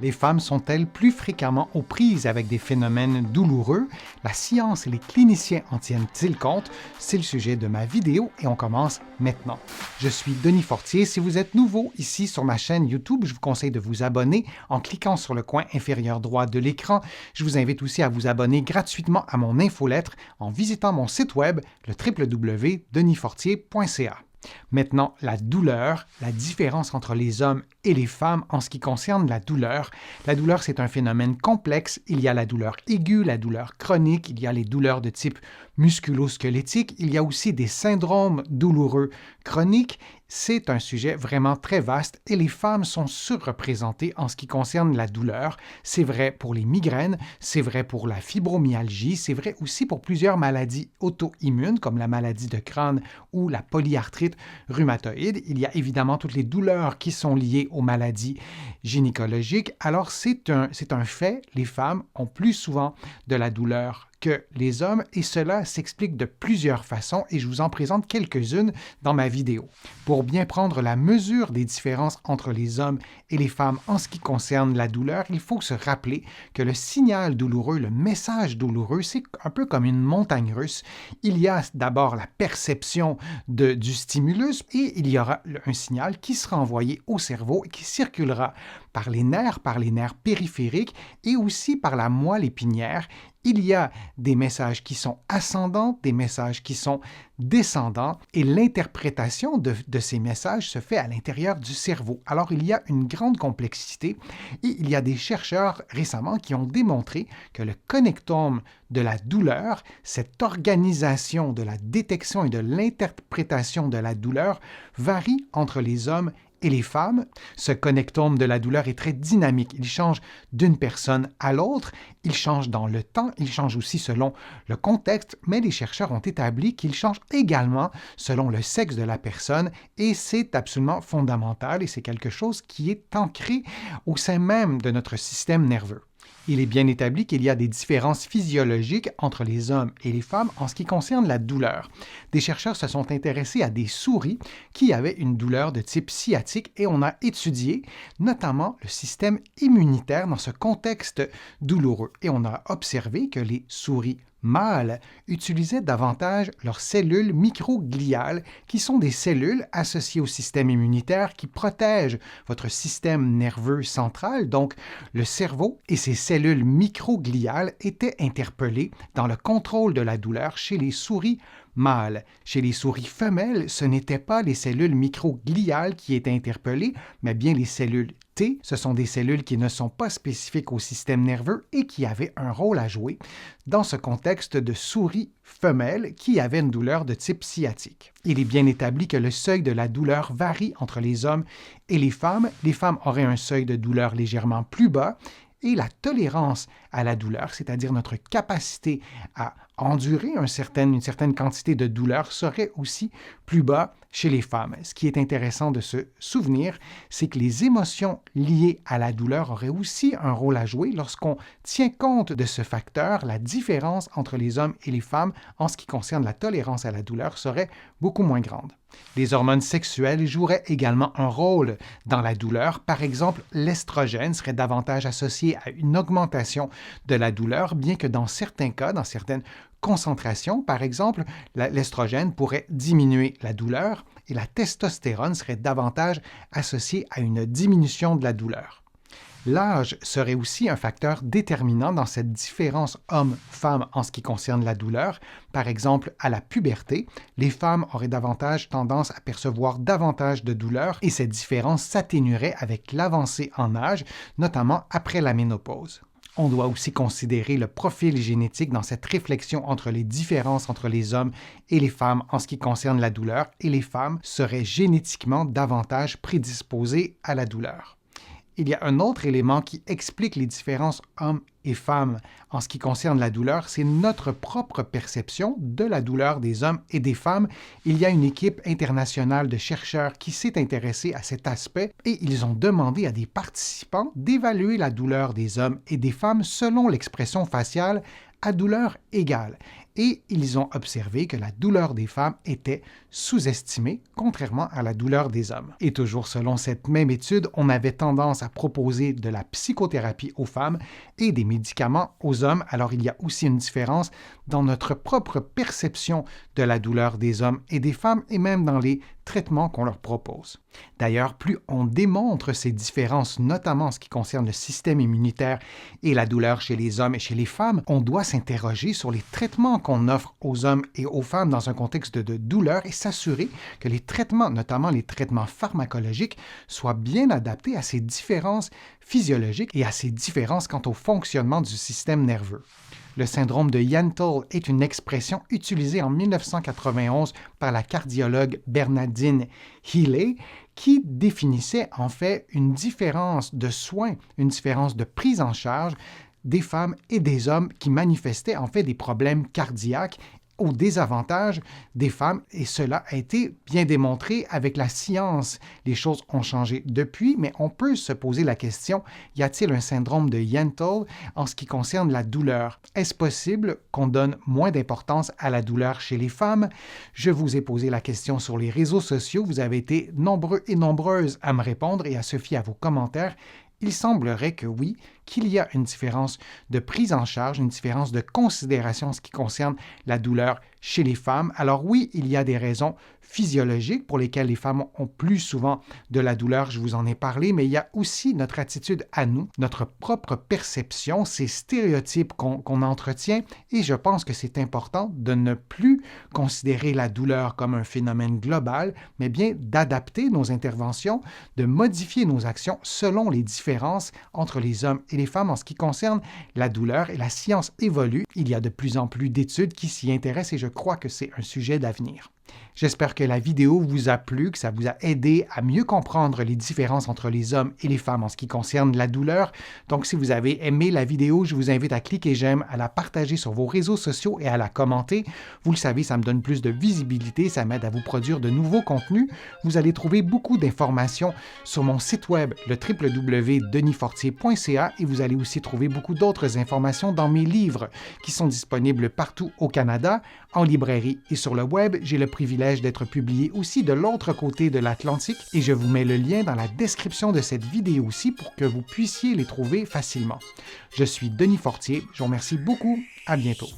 Les femmes sont-elles plus fréquemment aux prises avec des phénomènes douloureux? La science et les cliniciens en tiennent-ils compte? C'est le sujet de ma vidéo et on commence maintenant. Je suis Denis Fortier. Si vous êtes nouveau ici sur ma chaîne YouTube, je vous conseille de vous abonner en cliquant sur le coin inférieur droit de l'écran. Je vous invite aussi à vous abonner gratuitement à mon infolettre en visitant mon site web, le www.denisfortier.ca. Maintenant, la douleur, la différence entre les hommes et les femmes en ce qui concerne la douleur. La douleur, c'est un phénomène complexe. Il y a la douleur aiguë, la douleur chronique, il y a les douleurs de type musculo-squelettique, il y a aussi des syndromes douloureux chroniques. C'est un sujet vraiment très vaste et les femmes sont surreprésentées en ce qui concerne la douleur. C'est vrai pour les migraines, c'est vrai pour la fibromyalgie, c'est vrai aussi pour plusieurs maladies auto-immunes comme la maladie de Crohn ou la polyarthrite rhumatoïde. Il y a évidemment toutes les douleurs qui sont liées aux maladies gynécologiques. Alors c'est un fait, les femmes ont plus souvent de la douleur que les hommes et cela s'explique de plusieurs façons et je vous en présente quelques-unes dans ma vidéo. Pour bien prendre la mesure des différences entre les hommes et les femmes en ce qui concerne la douleur, il faut se rappeler que le signal douloureux, le message douloureux, c'est un peu comme une montagne russe. Il y a d'abord la perception du stimulus et il y aura un signal qui sera envoyé au cerveau et qui circulera par les nerfs périphériques et aussi par la moelle épinière. Il y a des messages qui sont ascendants, des messages qui sont descendants et l'interprétation de ces messages se fait à l'intérieur du cerveau. Alors, il y a une grande complexité et il y a des chercheurs récemment qui ont démontré que le connectome de la douleur, cette organisation de la détection et de l'interprétation de la douleur, varie entre les hommes et les femmes. Ce connectome de la douleur est très dynamique. Il change d'une personne à l'autre, il change dans le temps, il change aussi selon le contexte, mais les chercheurs ont établi qu'il change également selon le sexe de la personne et c'est absolument fondamental et c'est quelque chose qui est ancré au sein même de notre système nerveux. Il est bien établi qu'il y a des différences physiologiques entre les hommes et les femmes en ce qui concerne la douleur. Des chercheurs se sont intéressés à des souris qui avaient une douleur de type sciatique et on a étudié notamment le système immunitaire dans ce contexte douloureux. Et on a observé que les souris mâles utilisaient davantage leurs cellules microgliales, qui sont des cellules associées au système immunitaire qui protègent votre système nerveux central. Donc, le cerveau et ses cellules microgliales étaient interpellés dans le contrôle de la douleur chez les souris mâles. Chez les souris femelles, ce n'étaient pas les cellules microgliales qui étaient interpellées, mais bien les cellules T. Ce sont des cellules qui ne sont pas spécifiques au système nerveux et qui avaient un rôle à jouer dans ce contexte de souris femelles qui avaient une douleur de type sciatique. Il est bien établi que le seuil de la douleur varie entre les hommes et les femmes. Les femmes auraient un seuil de douleur légèrement plus bas et la tolérance à la douleur, c'est-à-dire notre capacité à endurer une certaine quantité de douleur, serait aussi plus bas chez les femmes. Ce qui est intéressant de se souvenir, c'est que les émotions liées à la douleur auraient aussi un rôle à jouer lorsqu'on tient compte de ce facteur. La différence entre les hommes et les femmes en ce qui concerne la tolérance à la douleur serait beaucoup moins grande. Les hormones sexuelles joueraient également un rôle dans la douleur. Par exemple, l'estrogène serait davantage associé à une augmentation de la douleur, bien que dans certains cas, dans certaines concentrations, par exemple, l'estrogène pourrait diminuer la douleur et la testostérone serait davantage associée à une diminution de la douleur. L'âge serait aussi un facteur déterminant dans cette différence homme-femme en ce qui concerne la douleur. Par exemple, à la puberté, les femmes auraient davantage tendance à percevoir davantage de douleur et cette différence s'atténuerait avec l'avancée en âge, notamment après la ménopause. On doit aussi considérer le profil génétique dans cette réflexion entre les différences entre les hommes et les femmes en ce qui concerne la douleur, et les femmes seraient génétiquement davantage prédisposées à la douleur. Il y a un autre élément qui explique les différences hommes et femmes en ce qui concerne la douleur, c'est notre propre perception de la douleur des hommes et des femmes. Il y a une équipe internationale de chercheurs qui s'est intéressée à cet aspect et ils ont demandé à des participants d'évaluer la douleur des hommes et des femmes selon l'expression faciale à douleur égale. et ils ont observé que la douleur des femmes était sous-estimée, contrairement à la douleur des hommes. Et toujours selon cette même étude, on avait tendance à proposer de la psychothérapie aux femmes et des médicaments aux hommes. Alors il y a aussi une différence dans notre propre perception de la douleur des hommes et des femmes et même dans les traitements qu'on leur propose. D'ailleurs, plus on démontre ces différences, notamment en ce qui concerne le système immunitaire et la douleur chez les hommes et chez les femmes, on doit s'interroger sur les traitements qu'on offre aux hommes et aux femmes dans un contexte de douleur et s'assurer que les traitements, notamment les traitements pharmacologiques, soient bien adaptés à ces différences physiologiques et à ces différences quant au fonctionnement du système nerveux. Le syndrome de Yentl est une expression utilisée en 1991 par la cardiologue Bernadine Healy qui définissait en fait une différence de soins, une différence de prise en charge des femmes et des hommes qui manifestaient en fait des problèmes cardiaques au désavantage des femmes, et cela a été bien démontré avec la science. Les choses ont changé depuis, mais on peut se poser la question, y a-t-il un syndrome de Yentl en ce qui concerne la douleur? Est-ce possible qu'on donne moins d'importance à la douleur chez les femmes? Je vous ai posé la question sur les réseaux sociaux, vous avez été nombreux et nombreuses à me répondre et à se fier à vos commentaires. Il semblerait que oui, qu'il y a une différence de prise en charge, une différence de considération en ce qui concerne la douleur chez les femmes. Alors oui, il y a des raisons physiologiques pour lesquelles les femmes ont plus souvent de la douleur, je vous en ai parlé, mais il y a aussi notre attitude à nous, notre propre perception, ces stéréotypes qu'on entretient, et je pense que c'est important de ne plus considérer la douleur comme un phénomène global, mais bien d'adapter nos interventions, de modifier nos actions selon les différences entre les hommes et les femmes en ce qui concerne la douleur, et la science évolue. Il y a de plus en plus d'études qui s'y intéressent et je crois que c'est un sujet d'avenir. J'espère que la vidéo vous a plu, que ça vous a aidé à mieux comprendre les différences entre les hommes et les femmes en ce qui concerne la douleur. Donc, si vous avez aimé la vidéo, je vous invite à cliquer j'aime, à la partager sur vos réseaux sociaux et à la commenter. Vous le savez, ça me donne plus de visibilité, ça m'aide à vous produire de nouveaux contenus. Vous allez trouver beaucoup d'informations sur mon site web, le www.denisfortier.ca, et vous allez aussi trouver beaucoup d'autres informations dans mes livres qui sont disponibles partout au Canada, en librairie et sur le web. J'ai le privilège d'être publié aussi de l'autre côté de l'Atlantique et je vous mets le lien dans la description de cette vidéo aussi pour que vous puissiez les trouver facilement. Je suis Denis Fortier, je vous remercie beaucoup, à bientôt.